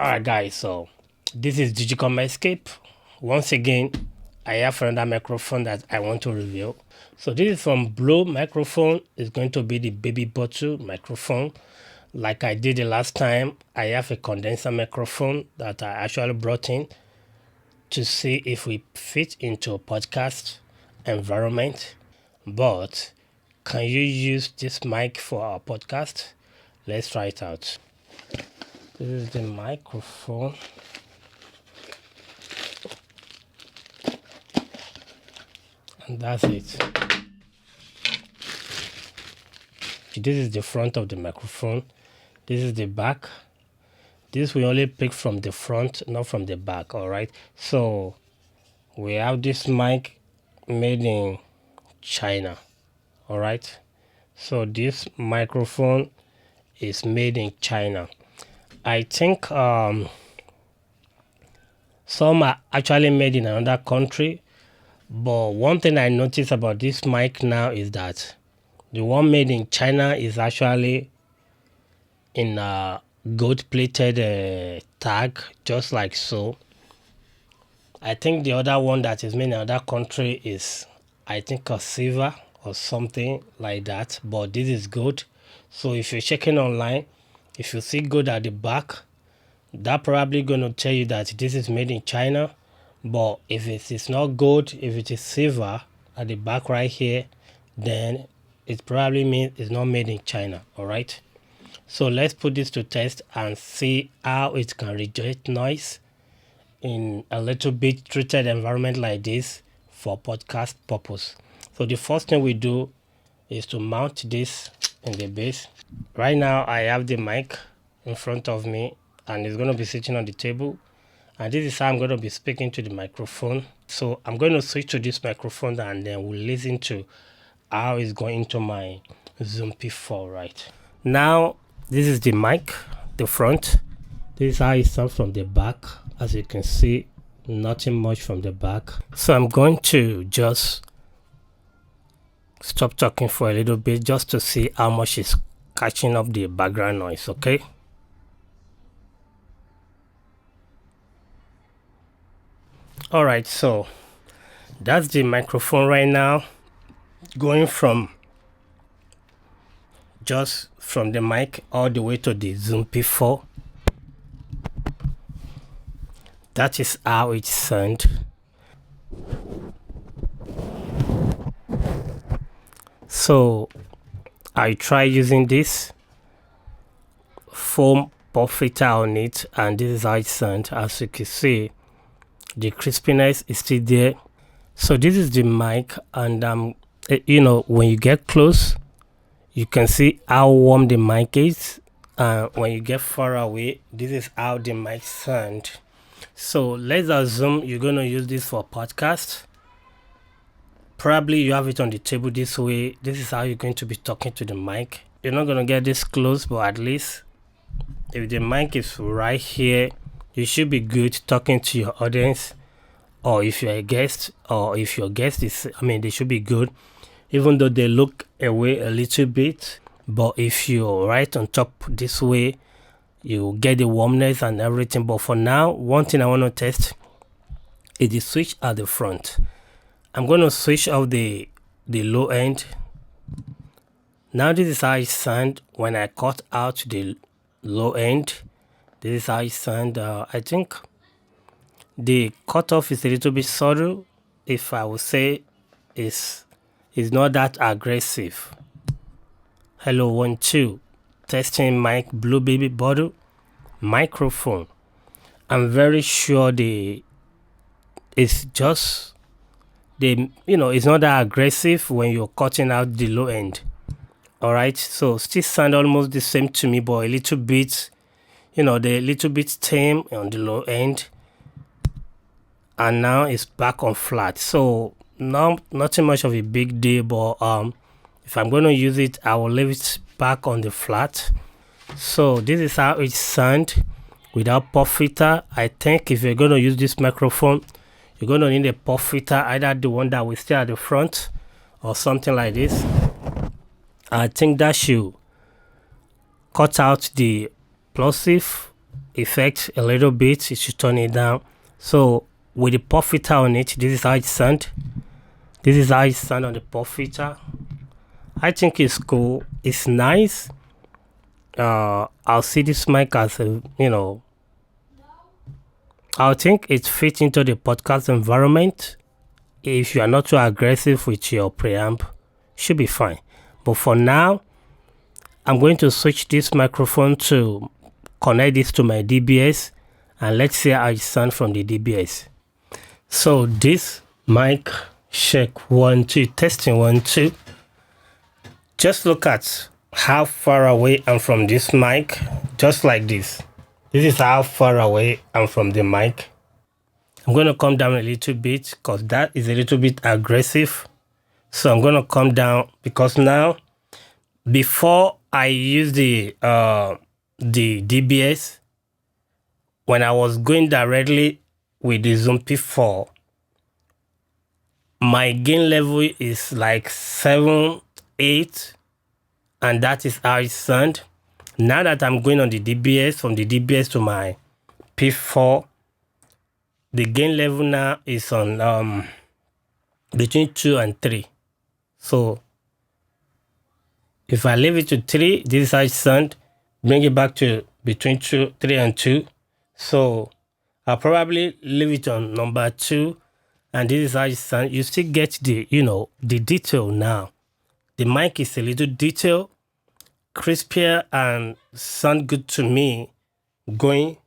Alright guys, so this is Digicom Escape. Once again, I have another microphone that I want to review. So this is from Blue microphone. It's going to be the baby bottle microphone. Like I did the last time, I have a condenser microphone that I actually brought in to see if we fit into a podcast environment. But can you use this mic for our podcast? Let's try it out. This is the microphone. And that's it. This is the front of the microphone. This is the back. This we only pick from the front, not from the back, alright? So we have this mic made in China, alright? So this microphone is made in China. I think some are actually made in another country, but one thing I noticed about this mic now is that the one made in China is actually in a gold-plated tag, just like so. I think the other one that is made in another country is, I think, a silver or something like that, but this is gold. So if you're checking online, if you see gold at the back, that probably going to tell you that this is made in China. But if it is not gold, if it is silver at the back right here, then it probably means it's not made in China. All right. So let's put this to test and see how it can reject noise in a little bit treated environment like this for podcast purpose. So the first thing we do is to mount this in the base. Right now I have the mic in front of me and it's going to be sitting on the table, and this is how I'm going to be speaking to the microphone. So I'm going to switch to this microphone and then we'll listen to how it's going into my Zoom P4. Right now, this is the mic, the front. This is how it sounds from the back. As you can see, nothing much from the back. So I'm going to just stop talking for a little bit just to see how much is catching up the background noise. Okay. All right, so that's the microphone right now, going from just from the mic all the way to the Zoom P4. That is how it sounds. So I try using this foam pop filter on it, and this is how it sounds. As you can see, the crispiness is still there. So this is the mic, and when you get close, you can see how warm the mic is. When you get far away, this is how the mic sound. So let's assume you're going to use this for podcast. Probably you have it on the table this way. This is how you're going to be talking to the mic. You're not going to get this close, but at least if the mic is right here, you should be good talking to your audience. Or if you're a guest, or if your guest is, they should be good, even though they look away a little bit. But if you're right on top this way, you get the warmness and everything. But for now, one thing I want to test is the switch at the front. I'm going to switch off the low end. Now this is how it sounds when I cut out the low end. This is how it sounds. I think the cutoff is a little bit subtle. If I would say is not that aggressive. Hello, 1 2 testing mic, blue baby bottle microphone. I'm very sure it's not that aggressive when you're cutting out the low end. All right, so still sound almost the same to me, but a little bit, the little bit tame on the low end, and now it's back on flat. So nothing much of a big deal, but if I'm going to use it, I will leave it back on the flat. So this is how it sounds without pop filter. I think if you're going to use this microphone, you're going to need a pop filter, either the one that will stay at the front or something like this. I think that should cut out the plosive effect a little bit, you should turn it down. So with the pop filter on it, this is how it sound. This is how it sound on the pop filter. I think it's cool. It's nice. I'll see this mic as a, I think it fits into the podcast environment. If you are not too aggressive with your preamp, should be fine. But for now, I'm going to switch this microphone to connect this to my DBS, and let's see how it sounds from the DBS. So this mic, check 1 2, testing 1 2. Just look at how far away I'm from this mic, just like this. This is how far away I'm from the mic. I'm going to come down a little bit because that is a little bit aggressive. So I'm going to come down because now, before I use the DBS, when I was going directly with the Zoom P4, my gain level is like 7, 8, and that is how it sounds. Now that I'm going on the DBS, from the DBS to my P4, the gain level now is on between 2 and 3. So if I leave it to 3, this is how it sounds. Bring it back to between 3 and 2. So I'll probably leave it on number 2, and this is how it sounds. You still get the, the detail now. The mic is a little detailed, crispier, and sound good to me going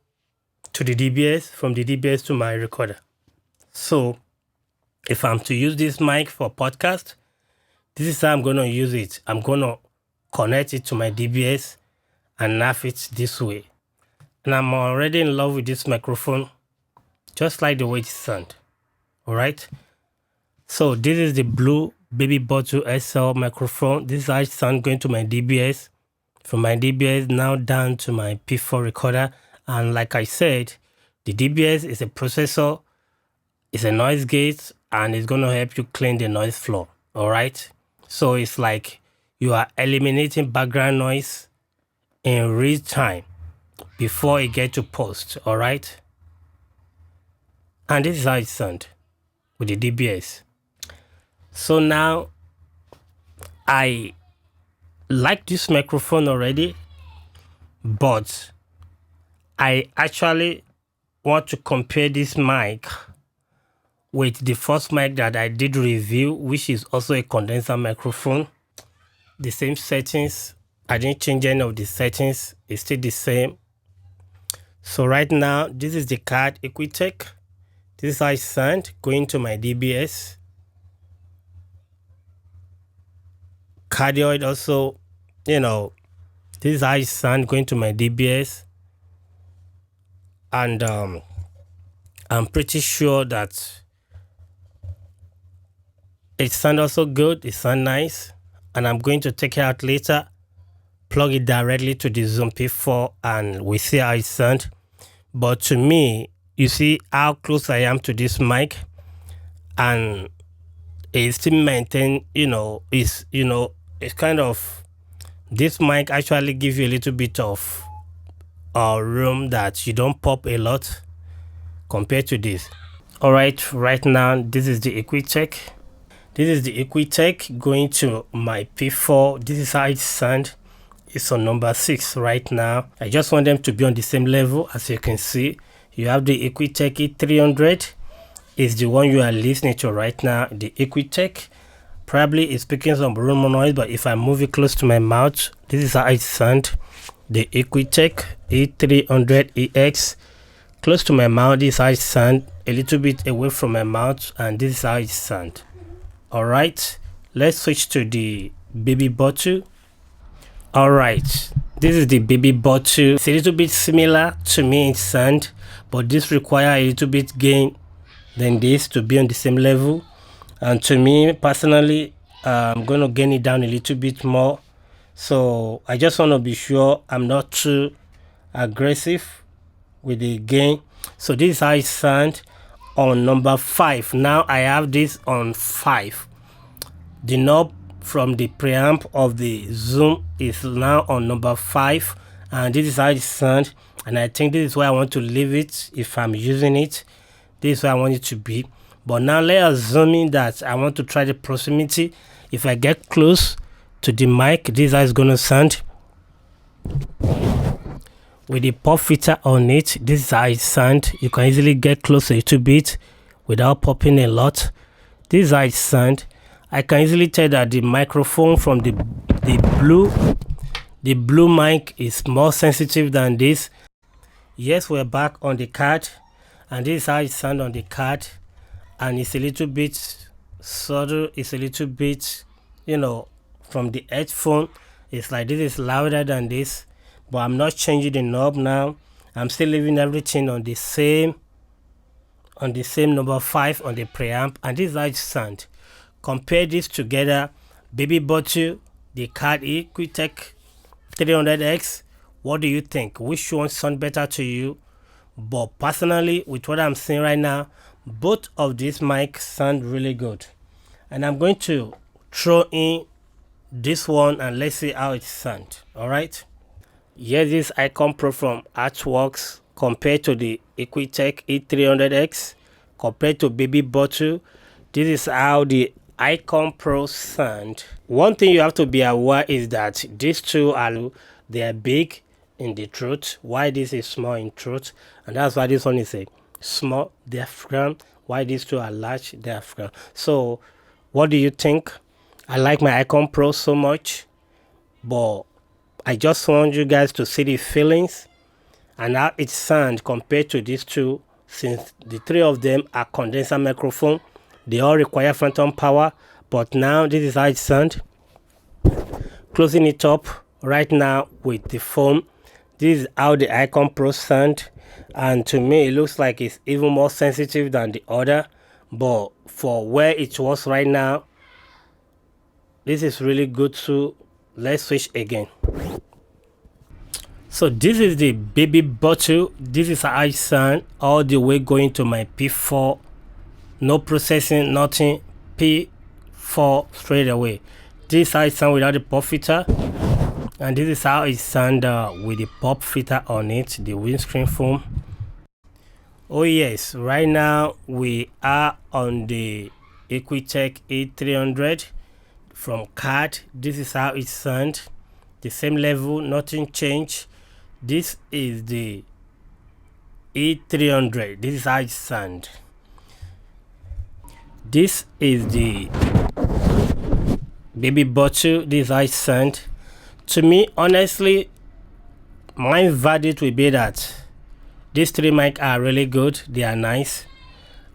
to the DBS, from the DBS to my recorder. So if I'm to use this mic for podcast, this is how I'm going to use it. I'm going to connect it to my DBS and nav it this way. And I'm already in love with this microphone, just like the way it sounds. All right. So this is the blue Baby Bottle SL microphone. This is how it sounds going to my DBS. From my DBS now down to my P4 recorder. And like I said, the DBS is a processor, it's a noise gate, and it's going to help you clean the noise floor. All right. So it's like you are eliminating background noise in real time before it gets to post. All right. And this is how it sounds with the DBS. So now I like this microphone already, but I actually want to compare this mic with the first mic that I did review, which is also a condenser microphone. The same settings. I didn't change any of the settings. It's still the same. So right now, this is the CAD equitek. This is how it sounds going to my DBS. Cardioid also, this is how it sounds going to my DBS. And I'm pretty sure that it sounds also good. It sounds nice. And I'm going to take it out later, plug it directly to the Zoom P4, and we see how it sounds. But to me, you see how close I am to this mic, and it still maintain, it's kind of, this mic actually gives you a little bit of room that you don't pop a lot compared to this. All right now, this is the equitek. This is the equitek going to my P4. This is how it sounds. It's on number 6 right now. I just want them to be on the same level. As you can see, you have the equitek E300 is the one you are listening to right now. The equitek probably is picking some room noise, but if I move it close to my mouth, this is how it sounds. The equitek E300EX close to my mouth, this is how it sounds. A little bit away from my mouth, and this is how it sounds. All right, let's switch to the Baby Bottle. All right, this is the Baby Bottle. It's a little bit similar to me in sound, but this requires a little bit gain than this to be on the same level. And to me personally, I'm going to gain it down a little bit more. So I just want to be sure I'm not too aggressive with the gain. So this is how it sounds on number 5. Now I have this on 5. The knob from the preamp of the Zoom is now on number 5, and this is how it sounds. and I think this is where I want to leave it. If I'm using it, this is where I want it to be. But now let's assume in that I want to try the proximity. If I get close to the mic, this is how it's going to sound. With the pop filter on it, this is how it sounds. You can easily get close a little bit without popping a lot. This is how it sounds. I can easily tell that the microphone from the blue mic is more sensitive than this. Yes, we're back on the CAD, and this is how it sounds on the CAD, and it's a little bit subtle. It's a little bit, from the headphone, it's like this is louder than this, but I'm not changing the knob now. I'm still leaving everything on the same number 5 on the preamp, and this is how it sounds. Compare this together, Baby Bottle, the CAD equitek 300S. What do you think? Which one sounds better to you? But personally, with what I'm seeing right now, both of these mics sound really good. And I'm going to throw in this one and let's see how it sounds. All right. Here's this Icon Pro from Earthworks compared to the equitek E300S compared to Baby Bottle. This is how the Icon Pro sound. One thing you have to be aware is that these two they are big in the throat, why this is small in throat, and that's why this one is a small diaphragm, why these two are large diaphragm. So what do you think? I like my Icon Pro so much, but I just want you guys to see the feelings and how it sounds compared to these two, since the three of them are condenser microphone. They all require phantom power, but now this is how it sounds. Closing it up right now with the foam, this is how the Icon Pro sound, and to me it looks like it's even more sensitive than the other, but for where it was right now, this is really good too. Let's switch again. So this is the Baby Bottle. This is how it sound all the way going to my P4. No processing, nothing. P4 straight away. This is how it sound without the pop filter, and this is how it sound with the pop filter on it, the windscreen foam. Oh yes, right now we are on the equitek E300 from CAD. This is how it sound. The same level, nothing changed. This is the E300. This is how it sound. This is the Baby Bottle. This is how it sound. To me, honestly, my verdict will be that these three mics are really good. They are nice,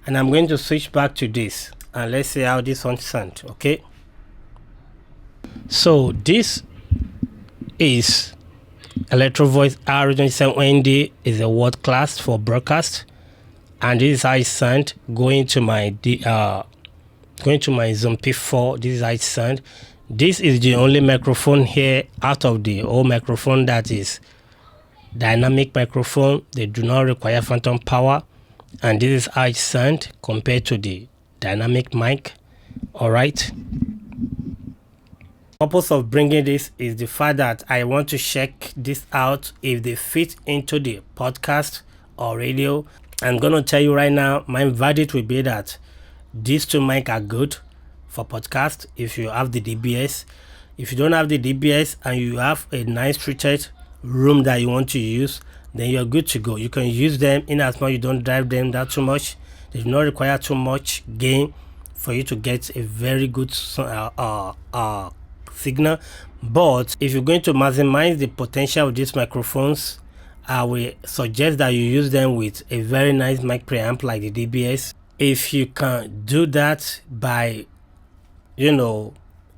and I'm going to switch back to this and let's see how this one sounds. Okay, so this is Electro Voice R27ND, is a world class for broadcast, and this is how it sound going to my Zoom P4. This is how it sound. This is the only microphone here out of the whole microphone that is dynamic microphone. They do not require phantom power, and this is how it sound compared to the dynamic mic. All right. Purpose of bringing this is the fact that I want to check this out if they fit into the podcast or radio. I'm gonna tell you right now, my verdict will be that these two mics are good for podcast if you have the DBS. If you don't have the DBS and you have a nice treated room that you want to use, then you're good to go. You can use them in as much you don't drive them that too much. They do not require too much gain for you to get a very good signal. But if you're going to maximize the potential of these microphones, I will suggest that you use them with a very nice mic preamp like the DBS. If you can do that by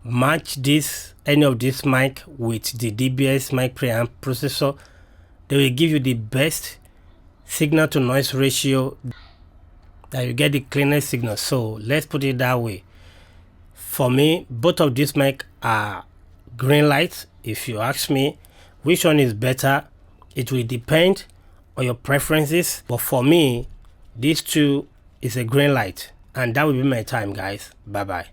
match any of this mic with the DBS mic preamp processor, they will give you the best signal to noise ratio, that you get the cleanest signal. So let's put it that way. For me, both of these mic are green lights. If you ask me which one is better, it will depend on your preferences, but for me, these two is a green light, and that will be my time, guys. Bye bye.